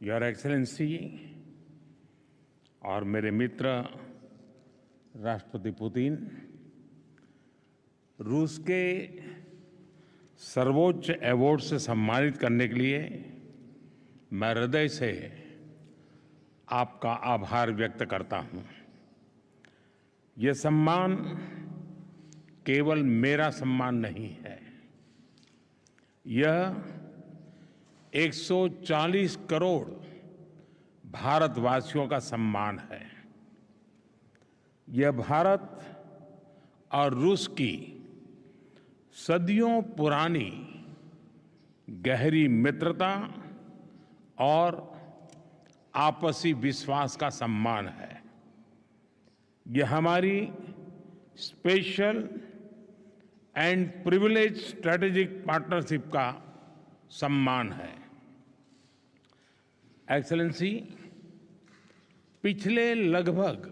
Your excellency और मेरे मित्र राष्ट्रपति पुतिन, रूस के सर्वोच्च अवार्ड से सम्मानित करने के लिए मैं हृदय से आपका आभार व्यक्त करता हूं। यह सम्मान केवल मेरा सम्मान नहीं है, यह 140 करोड़ भारतवासियों का सम्मान है। यह भारत और रूस की सदियों पुरानी गहरी मित्रता और आपसी विश्वास का सम्मान है। यह हमारी special and privilege strategic partnership का सम्मान है। एक्सेलेंसी, पिछले लगभग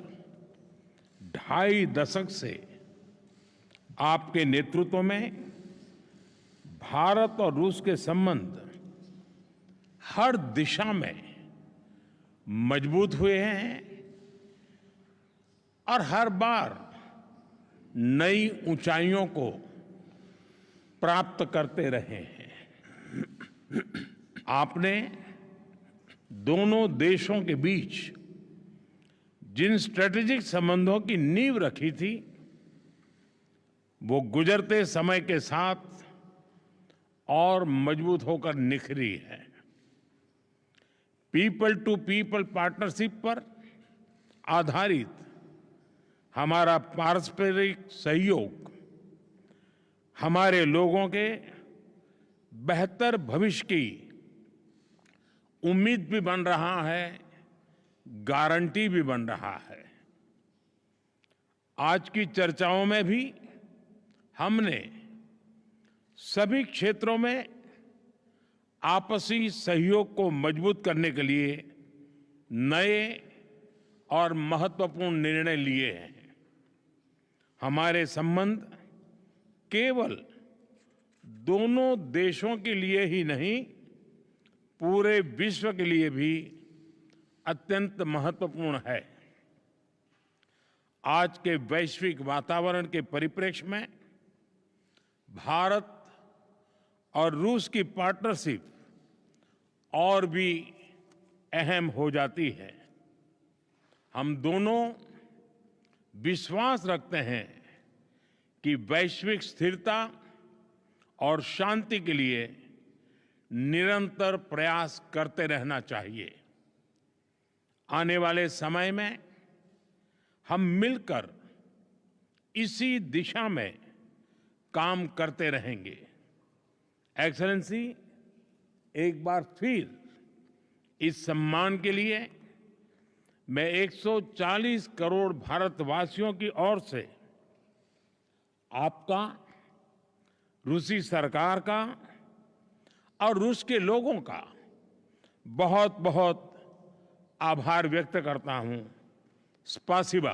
2.5 दशक से आपके नेतृत्व में भारत और रूस के संबंध हर दिशा में मजबूत हुए हैं और हर बार नई ऊंचाइयों को प्राप्त करते रहे हैं। आपने दोनों देशों के बीच जिन स्ट्रेटेजिक संबंधों की नींव रखी थी, वो गुजरते समय के साथ और मजबूत होकर निखरी है। पीपल टू पीपल पार्टनरशिप पर आधारित हमारा पारस्परिक सहयोग हमारे लोगों के बेहतर भविष्य की उम्मीद भी बन रहा है, गारंटी भी बन रहा है। आज की चर्चाओं में भी हमने सभी क्षेत्रों में आपसी सहयोग को मजबूत करने के लिए नए और महत्वपूर्ण निर्णय लिए हैं। हमारे संबंध केवल दोनों देशों के लिए ही नहीं, पूरे विश्व के लिए भी अत्यंत महत्वपूर्ण है। आज के वैश्विक वातावरण के परिप्रेक्ष्य में भारत और रूस की पार्टनरशिप और भी अहम हो जाती है। हम दोनों विश्वास रखते हैं कि वैश्विक स्थिरता और शांति के लिए निरंतर प्रयास करते रहना चाहिए। आने वाले समय में हम मिलकर इसी दिशा में काम करते रहेंगे। एक्सेलेंसी, एक बार फिर इस सम्मान के लिए मैं 140 करोड़ भारतवासियों की ओर से आपका, रूसी सरकार का और रूस के लोगों का बहुत बहुत आभार व्यक्त करता हूं। स्पासिबा।